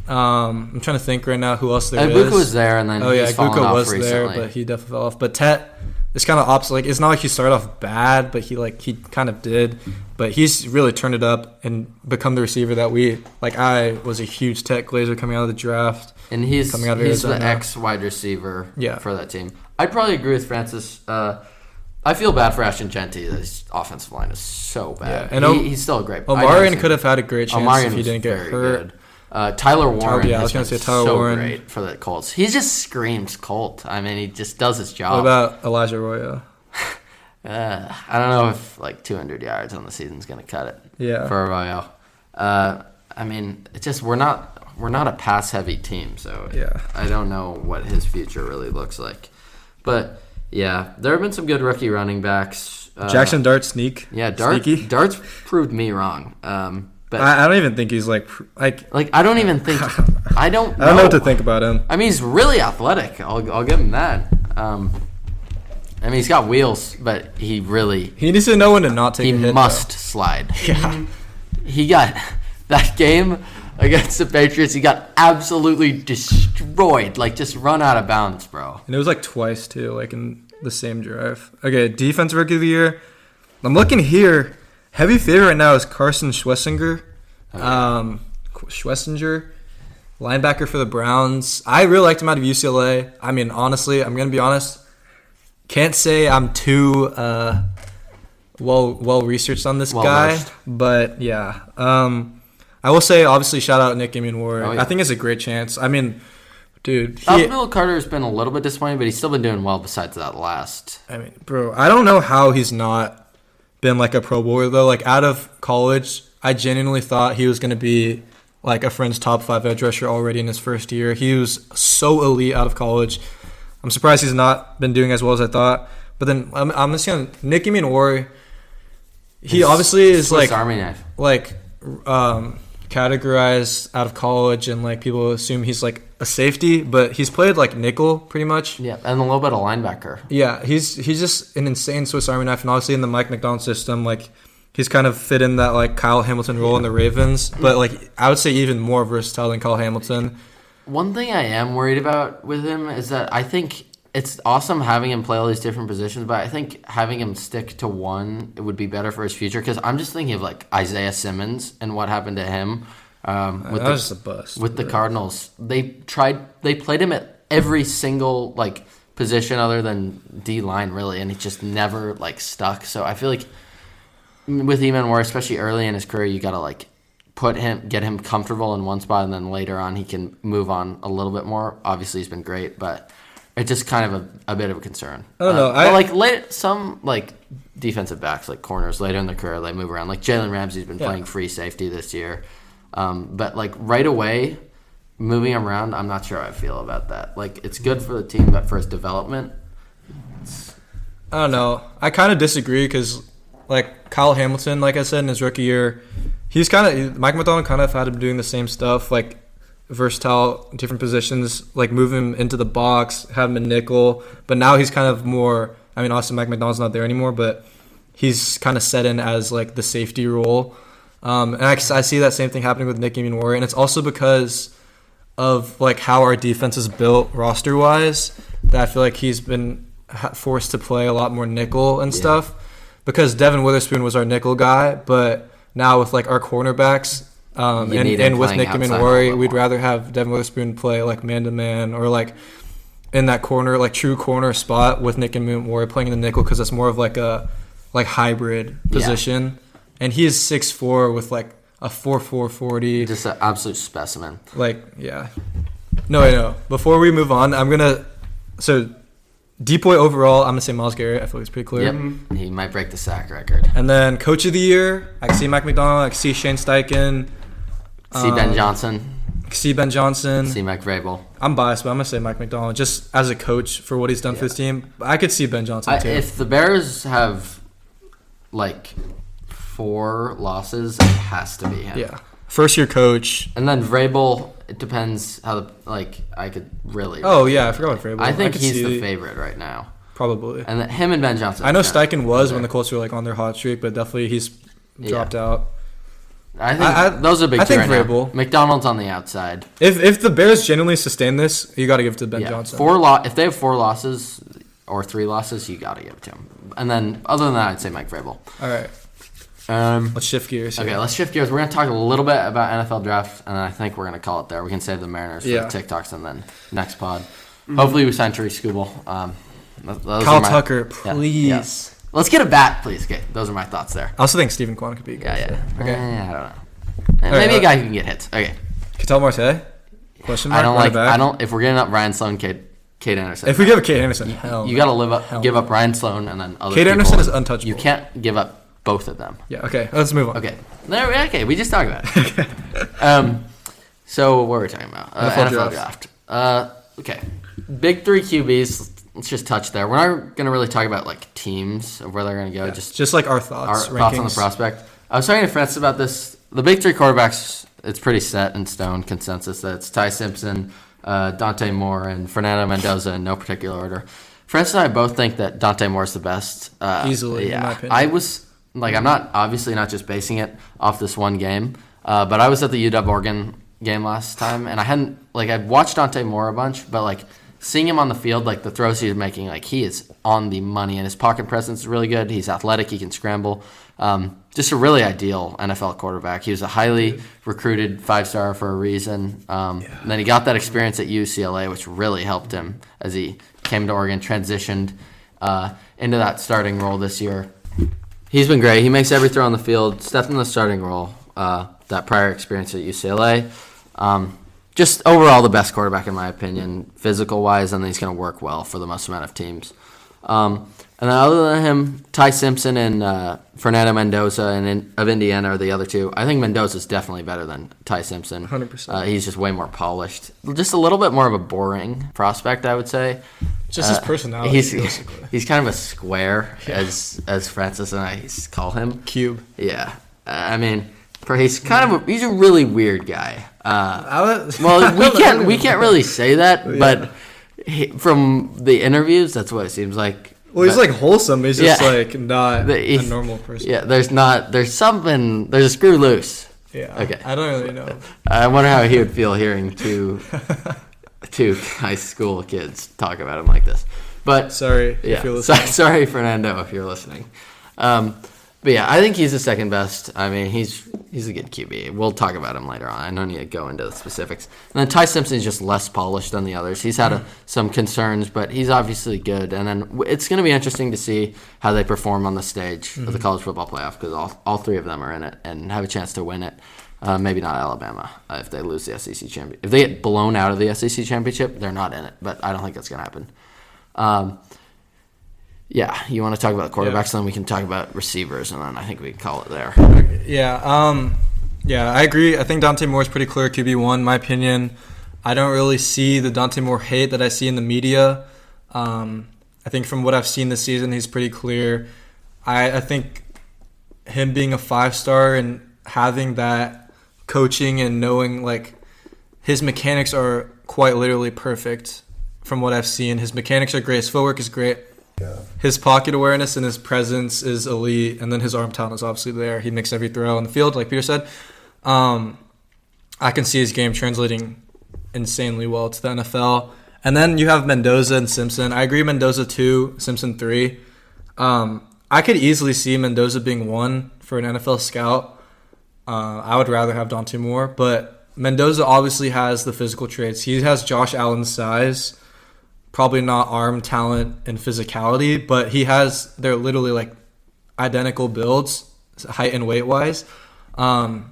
I'm trying to think right now who else there is. Ibuka was there, and then he's fallen off was recently. there, but he definitely fell off. But Tet is kind of opposite. Like, it's not like he started off bad, but he kind of did. But he's really turned it up and become the receiver that I was a huge Tet Glazer coming out of the draft. And he's the ex-wide receiver for that team. I'd probably agree with Francis. I feel bad for Ashton Genty. His offensive line is so bad. Yeah, and he's still a great player. Omarion could have had a great chance if he didn't get hurt. Tyler Warren I was going to say Tyler Warren. Great for the Colts. He just screams Colt. I mean, he just does his job. What about Elijah Arroyo? I don't know if 200 yards on the season is going to cut it for Arroyo. I mean, it's just we're not a pass-heavy team, so I don't know what his future really looks like. But... yeah, there have been some good rookie running backs. Jackson Dart sneaky. Dart's proved me wrong. But I don't even think he's like I don't even think I don't know what to think about him. I mean, he's really athletic. I'll give him that. I mean, he's got wheels, but he needs to know when to not take a hit. He must slide. Yeah, he got that game against the Patriots. He got absolutely destroyed, just run out of bounds, bro. And it was twice too, in the same drive. Okay, defensive rookie of the year. I'm looking here. Heavy favorite right now is Carson Schwessinger. Schwessinger, linebacker for the Browns. I really liked him out of UCLA. I mean, honestly, I'm gonna be honest. Can't say I'm too well researched on this guy, but yeah. I will say, obviously, shout out Nick Immunwar. Oh, yeah. I think it's a great chance. I mean, dude. Bill Carter's been a little bit disappointing, but he's still been doing well besides that last. I mean, bro, I don't know how he's not been a Pro Bowler, though. Out of college, I genuinely thought he was going to be, a friend's top 5 edge rusher already in his first year. He was so elite out of college. I'm surprised he's not been doing as well as I thought. But then I'm just going to... Nick Immunwar, he obviously is, Swiss Army knife. Categorized out of college, and people assume he's a safety, but he's played nickel pretty much. Yeah, and a little bit of linebacker. Yeah, he's just an insane Swiss Army knife, and obviously in the Mike McDonald system, he's kind of fit in that like Kyle Hamilton role in the Ravens, but like I would say even more versatile than Kyle Hamilton. One thing I am worried about with him is that I think it's awesome having him play all these different positions, but I think having him stick to one, it would be better for his future, because I'm just thinking of like Isaiah Simmons and what happened to him That was just a bust. with the Cardinals. They played him at every single like position other than D-line really, and it just never like stuck. So I feel like with Eamon Moore, especially early in his career, you got to like get him comfortable in one spot, and then later on he can move on a little bit more. Obviously he's been great, but it's just kind of a bit of a concern. I don't know. But like some like defensive backs, like corners, later in their career, they move around. Like Jalen Ramsey's been playing free safety this year. But like right away, moving him around, I'm not sure how I feel about that. Like it's good for the team, but for his development, I don't know. I kind of disagree because like Kyle Hamilton, like I said, in his rookie year, Mike Macdonald kind of had him doing the same stuff, like versatile, different positions, like move him into the box, have him in nickel. But now he's kind of more, I mean, obviously Mike Macdonald's not there anymore, but he's kind of set in as like the safety role. And I see that same thing happening with Nick Eamon-Warrior, and it's also because of like how our defense is built roster-wise that I feel like he's been forced to play a lot more nickel and stuff, because Devin Witherspoon was our nickel guy, but now with like our cornerbacks and with Nick Eamon-Warrior, we'd rather have Devin Witherspoon play like man-to-man or like in that corner, like true corner spot with Nick Eamon-Warrior playing in the nickel, because that's more of like a hybrid position. Yeah. And he is 6'4" with like a 4.4 40. Just an absolute specimen. Like, yeah. No, I know. Before we move on, so Deep Boy overall, I'm going to say Myles Garrett. I feel like it's pretty clear. Yep. He might break the sack record. And then Coach of the Year, I can see Mike Macdonald. I can see Shane Steichen. See Ben Johnson. See Ben Johnson. See Mike Vrabel. I'm biased, but I'm going to say Mike Macdonald just as a coach for what he's done for his team. I could see Ben Johnson too. If the Bears have like 4 losses, it has to be him. Yeah. First year coach. And then Vrabel, it depends how I could really. Oh, yeah, I forgot about Vrabel. I think he's the favorite right now. Probably. And then him and Ben Johnson. I know Steichen was when the Colts were like on their hot streak, but definitely he's dropped out. I think those are big two right Vrabel. now. McDonald's on the outside. If the Bears genuinely sustain this, you got to give it to Ben Johnson. If they have 4 losses or 3 losses, you got to give it to him. And then other than that, I'd say Mike Vrabel. All right. Let's shift gears. Okay, let's shift gears. We're going to talk a little bit about NFL draft, and I think we're going to call it there. We can save the Mariners for the TikToks and then next pod. Hopefully we sign Tariq Skubal. Kyle Tucker, please. Yeah. Let's get a bat, please. Okay, those are my thoughts there. I also think Stephen Kwan could be a good fit. Okay. I don't know. Maybe a guy who can get hits. Okay. Ketel Marte? Question mark? I don't. If we're getting up Ryan Sloan, Cade Anderson. If we give Cade Anderson, you got to give up Ryan Sloan and then other Cade Anderson is untouchable. You can't give up both of them. Yeah, okay. Let's move on. Okay, we just talked about it. So what were we talking about? NFL draft. Okay. Big 3 QBs. Let's just touch there. We're not going to really talk about like teams of where they're going to go. Yeah, just like our thoughts. Our thoughts on the prospect. I was talking to Francis about this. The big 3 quarterbacks, it's pretty set in stone consensus that it's Ty Simpson, Dante Moore, and Fernando Mendoza in no particular order. Francis and I both think that Dante Moore is the best. Easily, in my opinion. I was like, I'm not obviously not just basing it off this one game, but I was at the UW-Oregon game last time, and I've watched Dante Moore a bunch, but like seeing him on the field, like the throws he's making, like he is on the money, and his pocket presence is really good. He's athletic, he can scramble. Just a really ideal NFL quarterback. He was a highly recruited 5-star for a reason. And then he got that experience at UCLA, which really helped him as he came to Oregon, transitioned into that starting role this year. He's been great. He makes every throw on the field, stepped in the starting role, that prior experience at UCLA. Just overall the best quarterback in my opinion, physical-wise, and he's going to work well for the most amount of teams. And then other than him, Ty Simpson and Fernando Mendoza of Indiana are the other 2. I think Mendoza's definitely better than Ty Simpson. 100%. He's just way more polished. Just a little bit more of a boring prospect, I would say. Just his personality. He's kind of a square, as Francis and I call him. Cube. Yeah. I mean, he's he's a really weird guy. We can't really say that, but from the interviews, that's what it seems like. Well, he's like wholesome. He's just like not a normal person. Yeah, there's a screw loose. Yeah. Okay. I don't really know. I wonder how he would feel hearing two high school kids talk about him like this. But sorry if you're listening. Sorry, Fernando, if you're listening. But yeah, I think he's the second best. I mean, he's a good QB. We'll talk about him later on. I don't need to go into the specifics. And then Ty Simpson is just less polished than the others. He's had some concerns, but he's obviously good. And then it's going to be interesting to see how they perform on the stage of the college football playoff, because all three of them are in it and have a chance to win it. Maybe not Alabama if they lose the SEC championship. If they get blown out of the SEC championship, they're not in it. But I don't think that's going to happen. Yeah, you want to talk about quarterbacks, then we can talk about receivers, and then I think we can call it there. Yeah, I agree. I think Dante Moore is pretty clear QB1, in my opinion. I don't really see the Dante Moore hate that I see in the media. I think from what I've seen this season, he's pretty clear. I think him being a 5-star and having that coaching and knowing, like, his mechanics are quite literally perfect from what I've seen. His mechanics are great. His footwork is great. Yeah. His pocket awareness and his presence is elite, and then his arm talent is obviously there. He makes every throw on the field, like Peter said. I can see his game translating insanely well to the NFL. And then you have Mendoza and Simpson. I agree, Mendoza 2, Simpson 3. I could easily see Mendoza being 1 for an NFL scout. I would rather have Dante Moore, but Mendoza obviously has the physical traits. He has Josh Allen's size. Probably not arm talent and physicality, but they're literally like identical builds, height and weight wise. And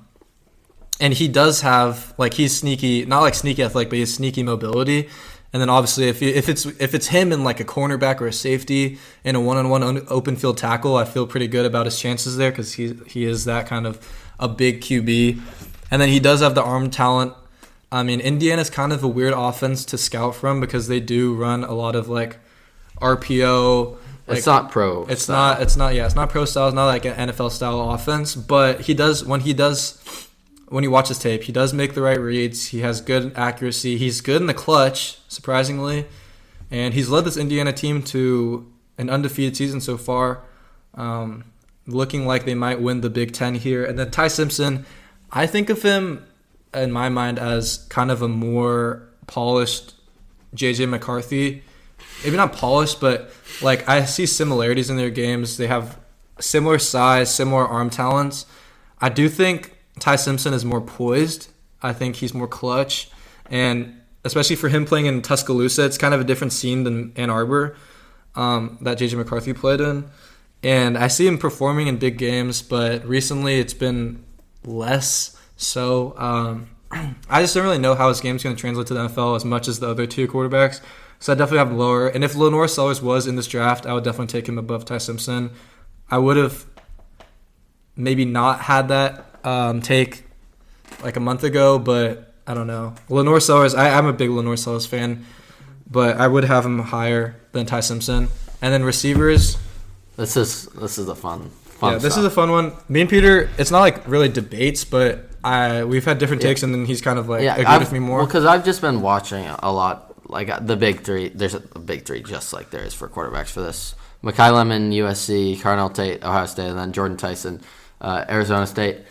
he does have, like, he's sneaky, not like sneaky athletic, but he's sneaky mobility. And then obviously if it's him in like a cornerback or a safety in a one-on-one open field tackle, I feel pretty good about his chances there, because he is that kind of a big QB. And then he does have the arm talent. I mean, Indiana's kind of a weird offense to scout from, because they do run a lot of like RPO. Like, it's not pro. It's style. It's not pro style. It's not like an NFL style offense. But when you watch his tape, he does make the right reads. He has good accuracy. He's good in the clutch, surprisingly, and he's led this Indiana team to an undefeated season so far, looking like they might win the Big Ten here. And then Ty Simpson, I think of him in my mind as kind of a more polished JJ McCarthy. Maybe not polished, but like I see similarities in their games. They have similar size, similar arm talents. I do think Ty Simpson is more poised. I think he's more clutch. And especially for him playing in Tuscaloosa, it's kind of a different scene than Ann Arbor that JJ McCarthy played in. And I see him performing in big games, but recently it's been less so. I just don't really know how his game's going to translate to the NFL as much as the other two quarterbacks. So I definitely have him lower. And if Lenore Sellers was in this draft, I would definitely take him above Ty Simpson. I would have maybe not had that take like a month ago, but I don't know. Lenore Sellers, I'm a big Lenore Sellers fan, but I would have him higher than Ty Simpson. And then receivers. This is a fun yeah, this is a fun one. Me and Peter, it's not like really debates, but we've had different takes, and then he's kind of like agreed with me more. Well, because I've just been watching a lot, like the big three. There's a big three just like there is for quarterbacks for this. Mekhi Lemon, USC, Carnell Tate, Ohio State, and then Jordan Tyson, Arizona State.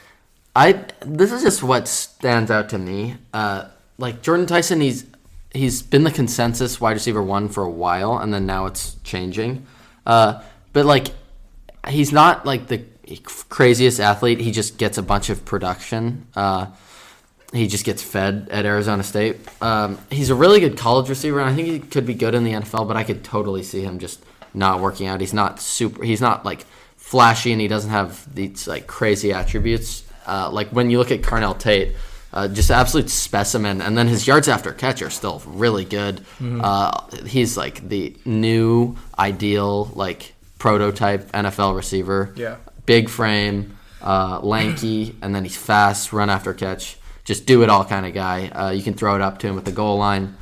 This is just what stands out to me. Like Jordan Tyson, he's been the consensus wide receiver 1 for a while, and then now it's changing. But like he's not like the craziest athlete. He just gets a bunch of production. He just gets fed at Arizona State. He's a really good college receiver, and I think he could be good in the NFL, but I could totally see him just not working out. He's not like flashy, and he doesn't have these like crazy attributes. Like when you look at Carnell Tate, just an absolute specimen, and then his yards after catch are still really good. Mm-hmm. He's like the new ideal like prototype NFL receiver. Yeah. Big frame, lanky, and then he's fast, run after catch. Just do it all kind of guy. You can throw it up to him at the goal line.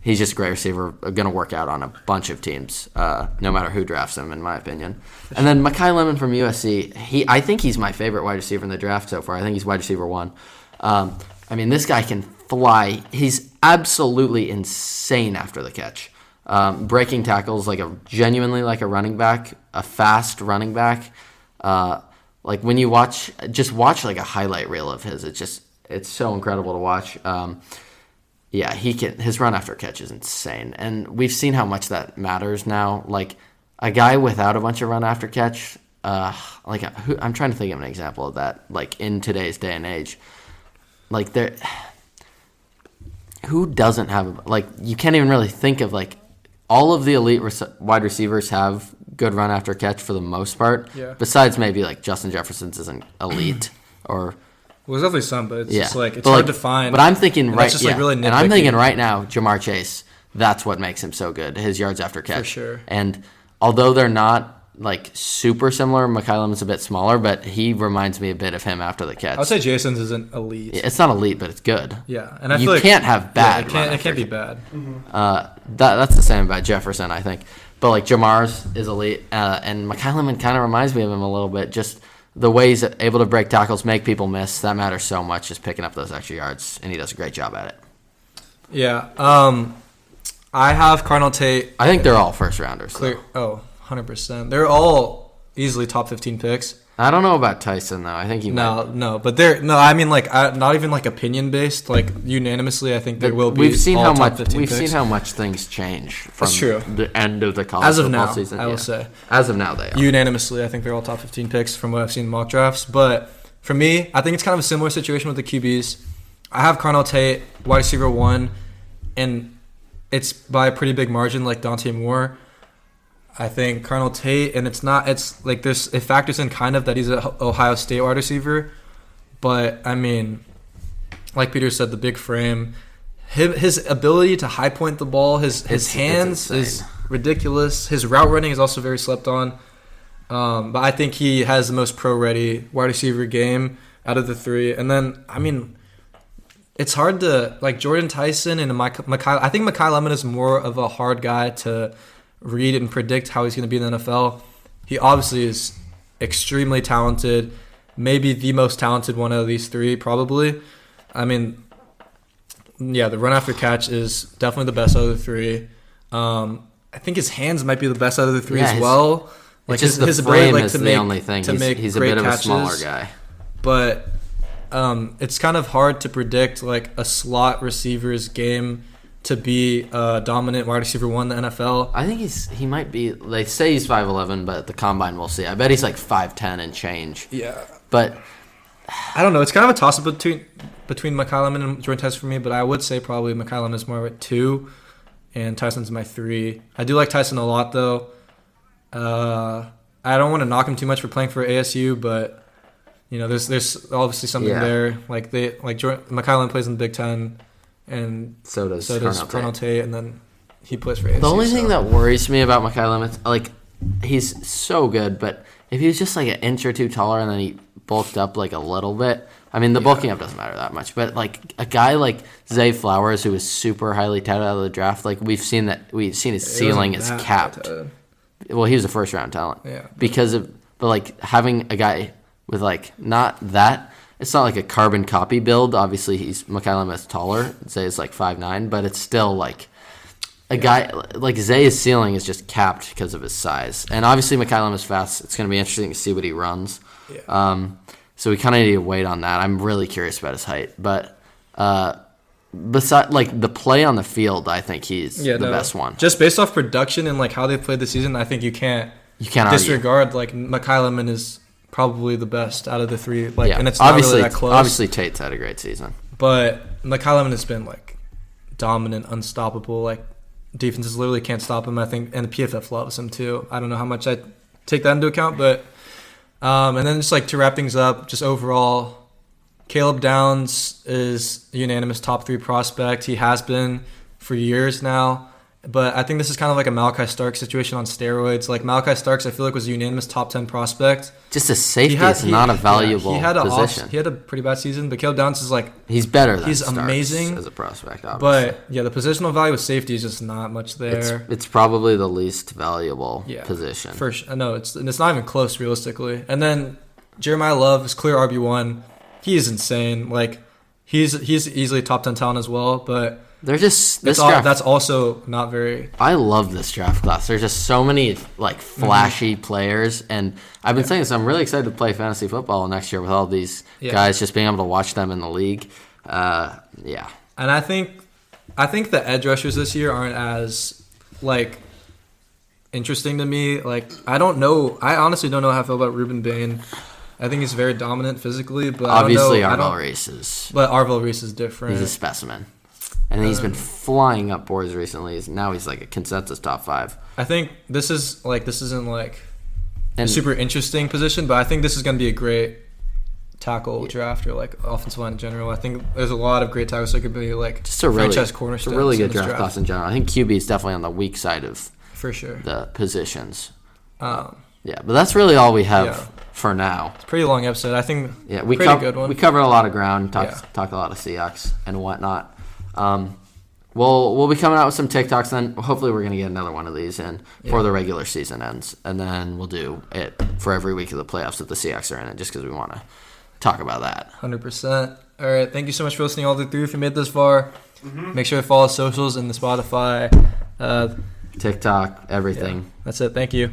He's just a great receiver, going to work out on a bunch of teams, no matter who drafts him, in my opinion. And then Mekhi Lemon from USC, I think he's my favorite wide receiver in the draft so far. I think he's wide receiver 1. I mean, this guy can fly. He's absolutely insane after the catch. breaking tackles like genuinely like a running back, a fast running back. Like when you watch like a highlight reel of his, it's so incredible to watch. His run after catch is insane, and we've seen how much that matters now. Like a guy without a bunch of run after catch, I'm trying to think of an example of that. Like in today's day and age, like who doesn't have you can't even really think of all of the elite wide receivers have good run after catch for the most part. Yeah. Besides maybe Justin Jefferson's isn't elite or. Well, there's definitely some, but it's just it's hard to find. But I'm thinking really and I'm thinking right now, Jamar Chase. That's what makes him so good. His yards after catch. For sure. And although they're not super similar, McCollum is a bit smaller, but he reminds me a bit of him after the catch. I would say Jason's isn't elite. It's not elite, but it's good. Yeah, and I feel can't have bad. It can't be bad. Mm-hmm. That's the same about Jefferson, I think. But Jamar's is elite, and McCollum kind of reminds me of him a little bit. Just the way he's able to break tackles, make people miss, that matters so much, just picking up those extra yards, and he does a great job at it. Yeah. I have Cardinal Tate. I think they're all first-rounders. 100%. They're all easily top 15 picks. I don't know about Tyson, though. I think but I mean, not even opinion based. Unanimously, I think there will be. We've seen how much things change from the end of the college football season. I will say, as of now, they are. Unanimously, I think they're all top 15 picks from what I've seen in mock drafts. But for me, I think it's kind of a similar situation with the QBs. I have Cardinal Tate, wide receiver 1, and it's by a pretty big margin, like Dante Moore. I think Cardinal Tate, and it factors in kind of that he's an Ohio State wide receiver, but I mean, like Peter said, the big frame, his ability to high point the ball, his hands is ridiculous. His route running is also very slept on, but I think he has the most pro ready wide receiver game out of the three. And then I mean, it's hard to Jordan Tyson and Mekhi. I think Mekhi Lemon is more of a hard guy to read and predict how he's going to be in the NFL. He obviously is extremely talented, maybe the most talented one out of these three, probably. I mean, yeah, the run after catch is definitely the best out of the three. I think his hands might be the best out of the three as well. His ability to make he's a bit of a smaller guy. But it's kind of hard to predict a slot receiver's game to be a dominant wide receiver 1 in the NFL. I think he might be. They say he's 5'11", but at the combine we'll see. I bet he's 5'10" and change. Yeah, but I don't know. It's kind of a toss up between McCollum and Jordan Tyson for me. But I would say probably McCollum is more of a 2, and Tyson's my 3. I do like Tyson a lot though. I don't want to knock him too much for playing for ASU, but there's obviously something there. McCollum plays in the Big Ten. And so does Cardinal Tate, and then he plays for ASU. The only thing that worries me about McCollum is he's so good, but if he was just an inch or two taller and then he bulked up a little bit, I mean the bulking up doesn't matter that much. But a guy like Zay Flowers, who is super highly touted out of the draft, we've seen his ceiling is capped. Well, he was a first round talent. Yeah. But having a guy with not that. It's not a carbon copy build. Obviously, McCollum is taller. Zay is 5'9", but it's still a guy Zay's ceiling is just capped because of his size. And obviously, McCollum is fast. It's going to be interesting to see what he runs. Yeah. So we kind of need to wait on that. I'm really curious about his height, but besides the play on the field, I think he's the best one. Just based off production and how they played the season, I think you can't disregard McCollum is probably the best out of the three. And it's not really that close. Obviously, Tate's had a great season. But McCollum has been dominant, unstoppable. Defenses literally can't stop him, I think, and the PFF loves him too. I don't know how much I take that into account, but and then just to wrap things up, just overall, Caleb Downs is a unanimous top 3 prospect. He has been for years now. But I think this is kind of a Malachi Starks situation on steroids. Malachi Starks, I feel was a unanimous top 10 prospect. Just a safety is not a valuable position. He had a pretty bad season, but Caleb Downs is he's better than he's Starks amazing as a prospect, obviously. But yeah, the positional value with safety is just not much there. It's probably the least valuable position. No, it's not even close realistically. And then Jeremiah Love is clear RB1. He is insane. He's easily top 10 talent as well, but They're just that's also not very. I love this draft class. There's just so many like flashy players, and I've been saying this. I'm really excited to play fantasy football next year with all these guys. Just being able to watch them in the league. Yeah. And I think the edge rushers this year aren't as like interesting to me. Like I honestly don't know how I feel about Ruben Bain. I think he's very dominant physically, but obviously Arvell Reese is. But Arvell Reese is different. He's a specimen. And he's been flying up boards recently. Now he's like a consensus top 5. I think this isn't like a super interesting position, but I think this is going to be a great tackle draft or like offensive line in general. I think there's a lot of great tackles that could be like just franchise cornerstones. It's a really good draft class in general. I think QB is definitely on the weak side of for sure the positions. But that's really all we have for now. It's a pretty long episode. I think good one. We covered a lot of ground, talked a lot of Seahawks and whatnot. We'll be coming out with some TikToks then. Hopefully we're going to get another one of these in before the regular season ends. And then we'll do it for every week of the playoffs that the Seahawks are in it just because we want to talk about that. 100%. All right. Thank you so much for listening all the way through. If you made this far, make sure to follow socials and the Spotify, TikTok, everything. That's it. Thank you.